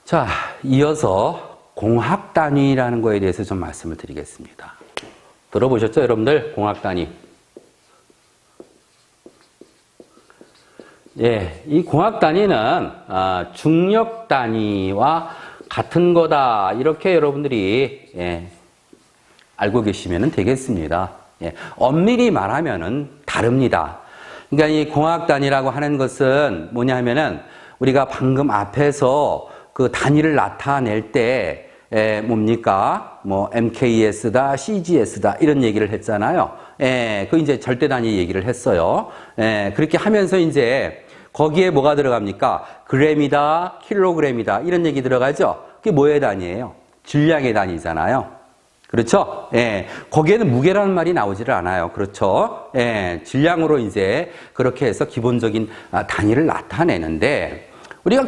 자, 이어서 공학 단위라는 거에 대해서 좀 말씀을 드리겠습니다. 들어보셨죠, 여러분들? 공학 단위. 예, 이 공학 단위는 중력 단위와 같은 거다. 이렇게 여러분들이 알고 계시면 되겠습니다. 예, 엄밀히 말하면은 다릅니다. 그러니까 이 공학 단위라고 하는 것은 뭐냐면은 우리가 방금 앞에서 그 단위를 나타낼 때 뭡니까? 뭐 MKS다, CGS다 이런 얘기를 했잖아요. 그 이제 절대 단위 얘기를 했어요. 그렇게 하면서 이제 거기에 뭐가 들어갑니까? 그램이다, 킬로그램이다 이런 얘기 들어가죠. 그게 뭐의 단위예요? 질량의 단위잖아요. 그렇죠? 거기에는 무게라는 말이 나오지를 않아요. 그렇죠? 질량으로 이제 그렇게 해서 기본적인 단위를 나타내는데 우리가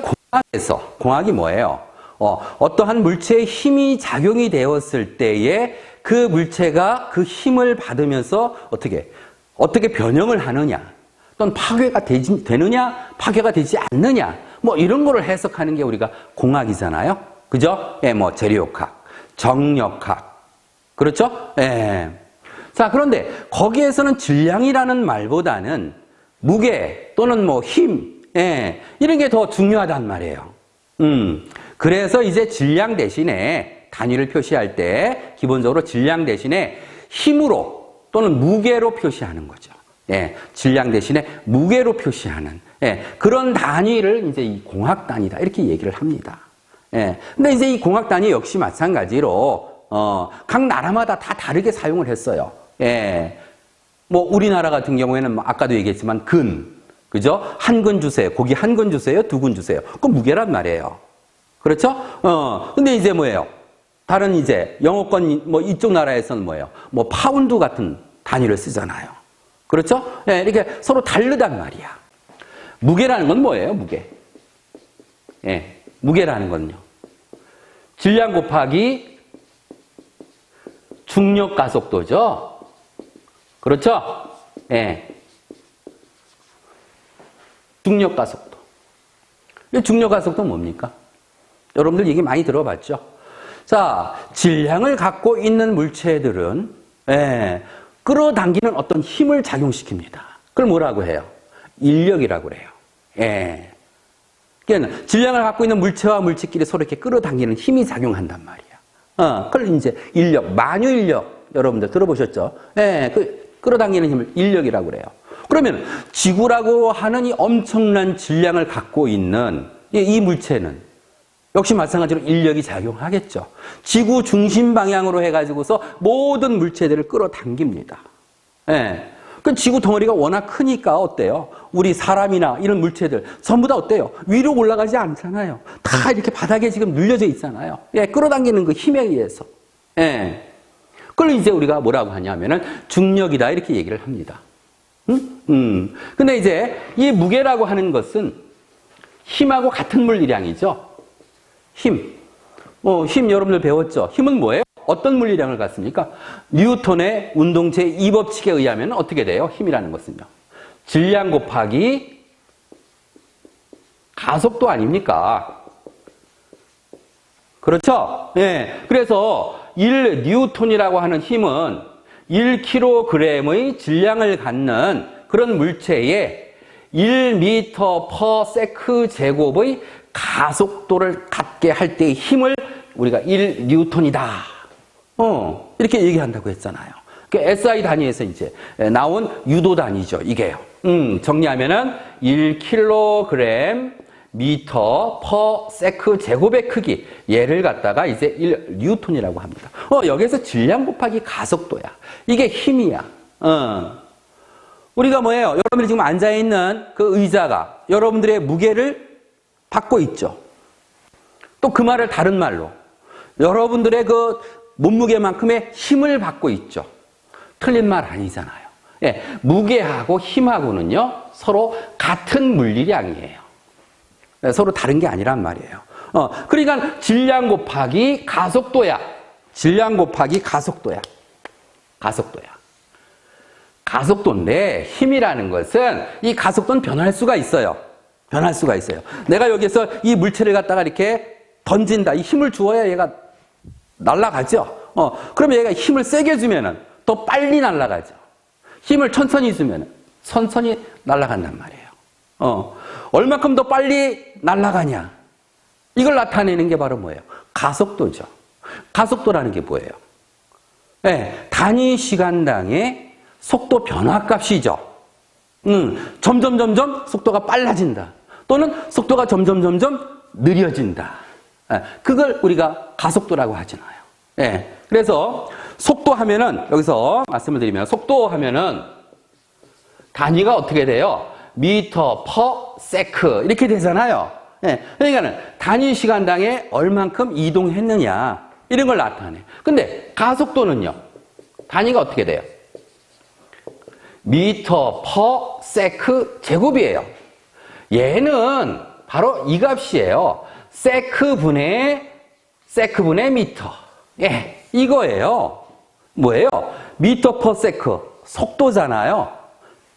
공학이 뭐예요? 어떠한 물체에 힘이 작용이 되었을 때에 그 물체가 그 힘을 받으면서 어떻게 변형을 하느냐, 또는 파괴가 되느냐, 파괴가 되지 않느냐, 뭐 이런 거를 해석하는 게 우리가 공학이잖아요. 그죠? 뭐 재료학, 정력학. 그렇죠? 자, 그런데 거기에서는 질량이라는 말보다는 무게 또는 뭐 힘, 이런 게 더 중요하단 말이에요. 그래서 이제 질량 대신에 단위를 표시할 때 기본적으로 질량 대신에 힘으로 또는 무게로 표시하는 거죠. 질량 대신에 무게로 표시하는 그런 단위를 이제 이 공학 단위다 이렇게 얘기를 합니다. 근데 이제 이 공학 단위 역시 마찬가지로 각 나라마다 다 다르게 사용을 했어요. 뭐 우리나라 같은 경우에는 뭐 아까도 얘기했지만 그죠? 한 근 주세요. 고기 한 근 주세요. 두 근 주세요. 그 무게란 말이에요. 그렇죠? 근데 이제 뭐예요? 다른 이제 영어권 뭐 이쪽 나라에서는 뭐예요? 뭐 파운드 같은 단위를 쓰잖아요. 그렇죠? 이렇게 서로 다르단 말이야. 무게라는 건 뭐예요? 무게라는 건요. 질량 곱하기 중력 가속도죠. 그렇죠? 중력 가속도. 이 중력 가속도는 뭡니까? 여러분들 얘기 많이 들어봤죠? 자, 질량을 갖고 있는 물체들은 끌어당기는 어떤 힘을 작용시킵니다. 그걸 뭐라고 해요? 인력이라고 그래요. 그러니까 질량을 갖고 있는 물체와 물체끼리 서로 이렇게 끌어당기는 힘이 작용한단 말이야. 그걸 이제 인력, 만유인력 여러분들 들어보셨죠? 그 끌어당기는 힘을 인력이라고 그래요. 그러면 지구라고 하는 이 엄청난 질량을 갖고 있는 이 물체는 역시 마찬가지로 인력이 작용하겠죠. 지구 중심 방향으로 해가지고서 모든 물체들을 끌어당깁니다. 그 지구 덩어리가 워낙 크니까 어때요? 우리 사람이나 이런 물체들 전부 다 어때요? 위로 올라가지 않잖아요. 다 이렇게 바닥에 지금 눌려져 있잖아요. 끌어당기는 그 힘에 의해서. 그걸 이제 우리가 뭐라고 하냐면은 중력이다 이렇게 얘기를 합니다. 근데 이제 이 무게라고 하는 것은 힘하고 같은 물리량이죠. 힘 여러분들 배웠죠? 힘은 뭐예요? 어떤 물리량을 갖습니까? 뉴턴의 운동체 2법칙에 의하면 어떻게 돼요? 힘이라는 것은요. 질량 곱하기 가속도 아닙니까? 그렇죠? 그래서 1뉴턴이라고 하는 힘은 1kg의 질량을 갖는 그런 물체에 1m/s 제곱의 가속도를 갖게 할 때의 힘을 우리가 1뉴턴이다. 이렇게 얘기한다고 했잖아요. SI 단위에서 이제 나온 유도 단위죠. 이게요. 정리하면은 1kg m/s 제곱의 크기. 얘를 갖다가 이제 1뉴턴이라고 합니다. 여기에서 질량 곱하기 가속도야. 이게 힘이야. 우리가 뭐예요? 여러분들이 지금 앉아있는 그 의자가 여러분들의 무게를 받고 있죠. 또 그 말을 다른 말로 여러분들의 그 몸무게만큼의 힘을 받고 있죠. 틀린 말 아니잖아요. 무게하고 힘하고는요 서로 같은 물리량이에요. 서로 다른 게 아니란 말이에요. 그러니까 질량 곱하기 가속도야. 질량 곱하기 가속도야. 가속도인데 힘이라는 것은 이 가속도는 변할 수가 있어요. 내가 여기서 이 물체를 갖다가 이렇게 던진다. 이 힘을 주어야 얘가 날아가죠. 그러면 얘가 힘을 세게 주면은 더 빨리 날아가죠. 힘을 천천히 주면은 천천히 날아간단 말이에요. 얼마큼 더 빨리 날아가냐. 이걸 나타내는 게 바로 뭐예요? 가속도죠. 가속도라는 게 뭐예요? 네, 단위 시간당의 속도 변화값이죠. 점점 속도가 빨라진다. 또는 속도가 점점 느려진다. 그걸 우리가 가속도라고 하잖아요. 예. 그래서 속도 하면은 여기서 말씀을 드리면 속도 하면은 단위가 어떻게 돼요? 미터 퍼 세크 이렇게 되잖아요. 예. 그러니까는 단위 시간당에 얼만큼 이동했느냐 이런 걸 나타내. 근데 가속도는요. 단위가 어떻게 돼요? 미터 퍼 세크 제곱이에요. 얘는 바로 이 값이에요. 세크분의 미터. 예, 이거예요. 뭐예요? 미터 퍼 세크. 속도잖아요.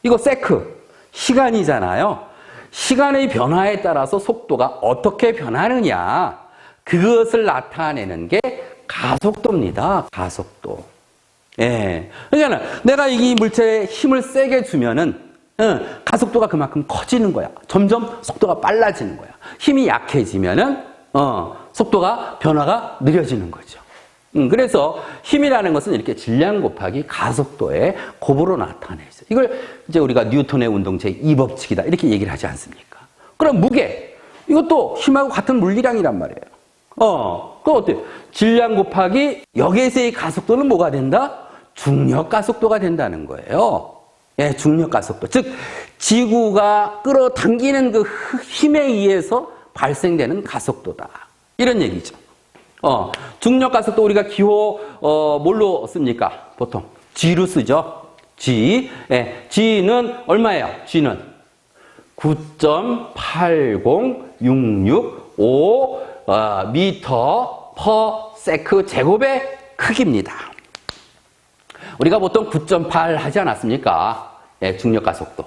이거 세크. 시간이잖아요. 시간의 변화에 따라서 속도가 어떻게 변하느냐. 그것을 나타내는 게 가속도입니다. 가속도. 예. 그러니까 내가 이 물체에 힘을 세게 주면은 가속도가 그만큼 커지는 거야. 점점 속도가 빨라지는 거야. 힘이 약해지면은 속도가 변화가 느려지는 거죠. 그래서 힘이라는 것은 이렇게 질량 곱하기 가속도의 곱으로 나타내죠. 이걸 이제 우리가 뉴턴의 운동체의 2법칙이다 이렇게 얘기를 하지 않습니까? 그럼 무게 이것도 힘하고 같은 물리량이란 말이에요. 그거 어때요? 질량 곱하기 역에서의 가속도는 뭐가 된다? 중력 가속도가 된다는 거예요. 예, 중력 가속도. 즉 지구가 끌어당기는 그 힘에 의해서 발생되는 가속도다. 이런 얘기죠. 중력 가속도 우리가 기호 뭘로 씁니까? 보통 G로 쓰죠. G. 예, G는 얼마예요? G는 9.80665 미터 퍼 세크 제곱의 크기입니다. 우리가 보통 9.8 하지 않았습니까? 예, 중력 가속도.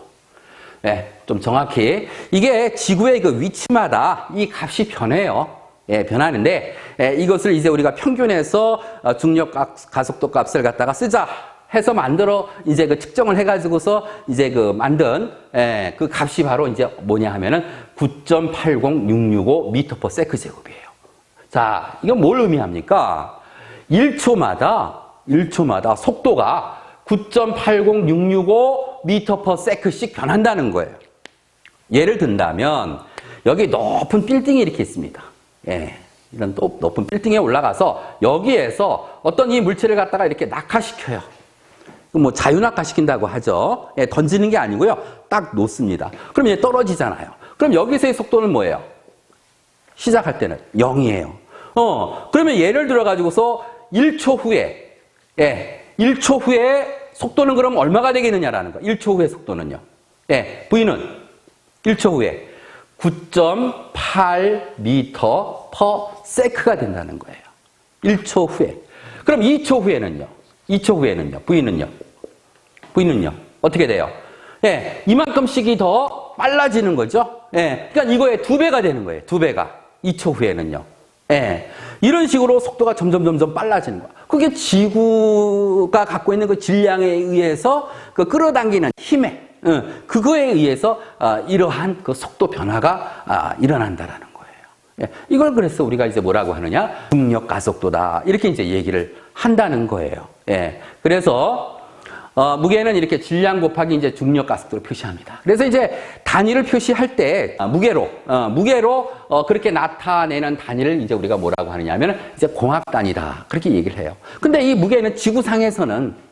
예, 좀 정확히 이게 지구의 그 위치마다 이 값이 변해요. 예, 변하는데 이것을 이제 우리가 평균해서 중력 가속도 값을 갖다가 쓰자 해서 만들어 이제 그 측정을 해가지고서 이제 그 만든 그 값이 바로 이제 뭐냐 하면은 9.80665 미터 퍼 세크 제곱이에요. 자, 이건 뭘 의미합니까? 1초마다 속도가 9.80665 미터 퍼 세크씩 변한다는 거예요. 예를 든다면 여기 높은 빌딩이 이렇게 있습니다. 예, 이런 또 높은 빌딩에 올라가서 여기에서 어떤 이 물체를 갖다가 이렇게 낙하시켜요. 뭐 자유낙하시킨다고 하죠. 예, 던지는 게 아니고요. 딱 놓습니다. 그럼 얘 떨어지잖아요. 그럼 여기서의 속도는 뭐예요? 시작할 때는 0이에요. 그러면 예를 들어 가지고서 1초 후에 1초 후에 속도는 그럼 얼마가 되겠느냐라는 거. 1초 후의 속도는요. 예, V는 1초 후에 9.8 미터 퍼 세크가 된다는 거예요. 1초 후에. 그럼 2초 후에는요. 2초 후에는요. V는요. 어떻게 돼요? 예, 이만큼씩이 더 빨라지는 거죠. 예, 그러니까 이거의 2배가 되는 거예요. 2배가. 2초 후에는요. 예, 이런 식으로 속도가 점점 빨라지는 거야. 그게 지구가 갖고 있는 그 질량에 의해서 그 끌어당기는 힘에, 그거에 의해서 이러한 그 속도 변화가 일어난다라는 거예요. 예, 이걸 그래서 우리가 이제 뭐라고 하느냐? 중력 가속도다. 이렇게 이제 얘기를 한다는 거예요. 예, 그래서 무게는 이렇게 질량 곱하기 이제 중력 가속도를 표시합니다. 그래서 이제 단위를 표시할 때 무게로 그렇게 나타내는 단위를 이제 우리가 뭐라고 하느냐 하면 이제 공학 단위다. 그렇게 얘기를 해요. 근데 이 무게는 지구상에서는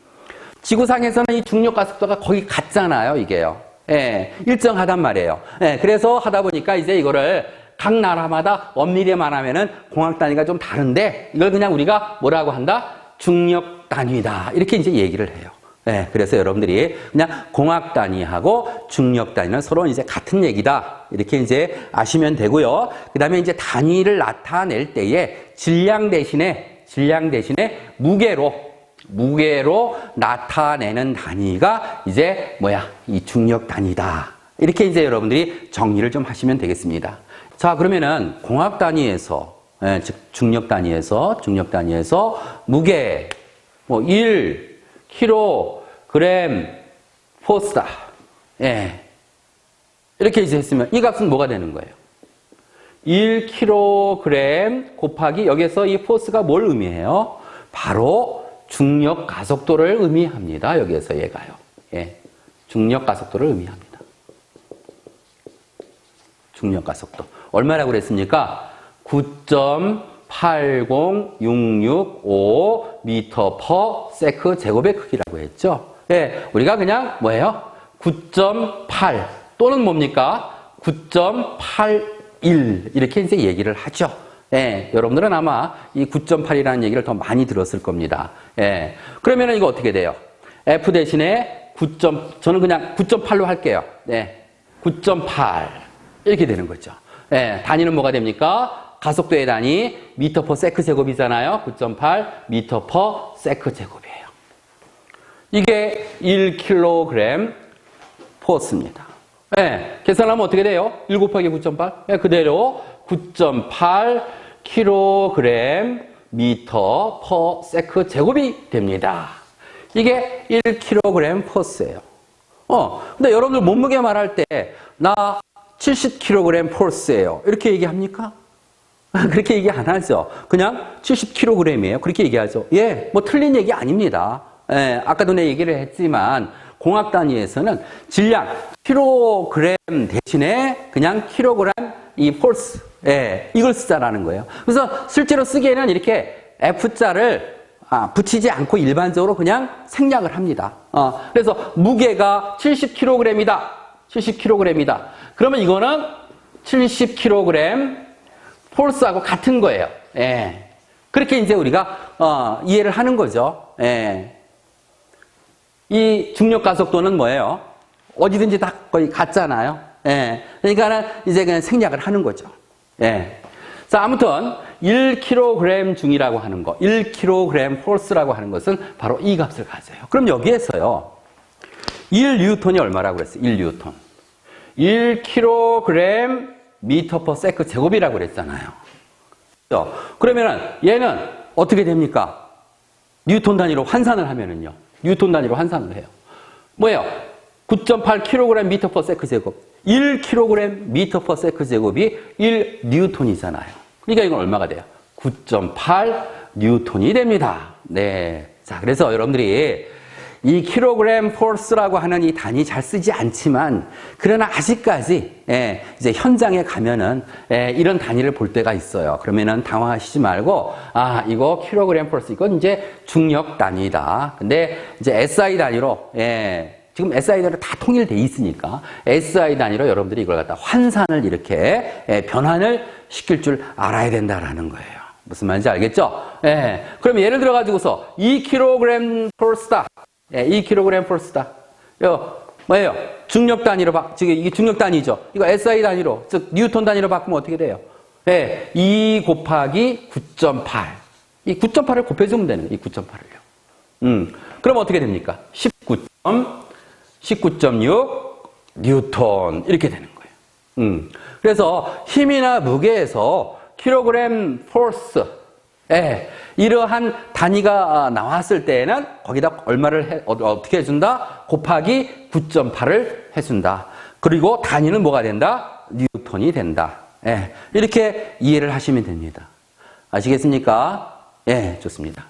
이 중력 가속도가 거의 같잖아요, 이게요. 예, 일정하단 말이에요. 예, 그래서 하다 보니까 이제 이거를 각 나라마다 엄밀히만 하면은 공학 단위가 좀 다른데 이걸 그냥 우리가 뭐라고 한다? 중력 단위다. 이렇게 이제 얘기를 해요. 네, 그래서 여러분들이 그냥 공학 단위하고 중력 단위는 서로 이제 같은 얘기다. 이렇게 이제 아시면 되고요. 그 다음에 이제 단위를 나타낼 때에 질량 대신에 무게로 나타내는 단위가 이제 이 중력 단위다. 이렇게 이제 여러분들이 정리를 좀 하시면 되겠습니다. 자, 그러면은 공학 단위에서 예, 즉 중력 단위에서 무게 뭐 1kg 포스다. 예. 이렇게 이제 했으면 이 값은 뭐가 되는 거예요? 1kg 곱하기 여기서 이 포스가 뭘 의미해요? 바로 중력 가속도를 의미합니다. 여기에서 얘가요. 예. 중력 가속도를 의미합니다. 중력 가속도. 얼마라고 그랬습니까? 9.80665 미터 퍼 세크 제곱의 크기라고 했죠. 예. 우리가 그냥 뭐예요? 9.8 또는 뭡니까? 9.81 이렇게 이제 얘기를 하죠. 예, 여러분들은 아마 이 9.8이라는 얘기를 더 많이 들었을 겁니다. 예, 그러면은 이거 어떻게 돼요? F 대신에 저는 그냥 9.8로 할게요. 네, 9.8 이렇게 되는 거죠. 예, 단위는 뭐가 됩니까? 가속도의 단위 미터 퍼 세크 제곱이잖아요. 9.8 미터 퍼 세크 제곱이에요. 이게 1kg 포스입니다. 예, 계산하면 어떻게 돼요? 1 곱하기 9.8? 예, 그대로 9.8kg 미터 퍼 세크 제곱이 됩니다. 이게 1kg 포스예요. 근데 여러분들 몸무게 말할 때 나 70kg 포스예요. 이렇게 얘기합니까? 그렇게 얘기 안 하죠. 그냥 70kg이에요. 그렇게 얘기하죠. 예, 뭐 틀린 얘기 아닙니다. 예, 아까도 내 얘기를 했지만 공학 단위에서는 질량 킬로그램 대신에 그냥 킬로그램 이 폴스, 예, 이걸 쓰자라는 거예요. 그래서 실제로 쓰기에는 이렇게 F자를 붙이지 않고 일반적으로 그냥 생략을 합니다. 그래서 무게가 70kg이다. 70kg이다. 그러면 이거는 70kg 폴스하고 같은 거예요. 예. 그렇게 이제 우리가 이해를 하는 거죠. 예. 이 중력 가속도는 뭐예요? 어디든지 다 거의 같잖아요. 예. 그러니까는 이제 그냥 생략을 하는 거죠. 예. 자, 아무튼 1kg 중이라고 하는 거, 1kg 폴스라고 하는 것은 바로 이 값을 가져요. 그럼 여기에서요. 1뉴턴이 얼마라고 그랬어요? 1뉴턴. 1kg 미터 퍼 세크 제곱이라고 그랬잖아요. 그러면은 얘는 어떻게 됩니까? 뉴턴 단위로 환산을 하면은요. 뉴턴 단위로 환산을 해요. 뭐예요? 9.8kg 미터 퍼 세크 제곱. 1kg 미터 퍼 세크 제곱이 1뉴턴이잖아요. 그러니까 이건 얼마가 돼요? 9.8 뉴턴이 됩니다. 네. 자, 그래서 여러분들이 이 킬로그램 폴스라고 하는 이 단위 잘 쓰지 않지만, 그러나 아직까지, 이제 현장에 가면은, 이런 단위를 볼 때가 있어요. 그러면은 당황하시지 말고, 이거 킬로그램 폴스, 이건 이제 중력 단위다. 근데 이제 SI 단위로, 지금 SI 단위로 다 통일돼 있으니까, SI 단위로 여러분들이 이걸 갖다 환산을 이렇게, 변환을 시킬 줄 알아야 된다라는 거예요. 무슨 말인지 알겠죠? 그럼 예를 들어가지고서 2kg 폴스다. 2kg 폴스다. 뭐예요? 중력 단위로 지금 이게 중력 단위죠. 이거 SI 단위로, 즉 뉴턴 단위로 바꾸면 어떻게 돼요? 2 곱하기 9.8. 이 9.8을 곱해주면 되는 거예요. 이 9.8을요. 그럼 어떻게 됩니까? 19.6 뉴턴 이렇게 되는 거예요. 그래서 힘이나 무게에서 킬로그램 폴스, 이러한 단위가 나왔을 때에는 거기다 얼마를 어떻게 해준다? 곱하기 9.8을 해준다. 그리고 단위는 뭐가 된다? 뉴턴이 된다. 이렇게 이해를 하시면 됩니다. 아시겠습니까? 좋습니다.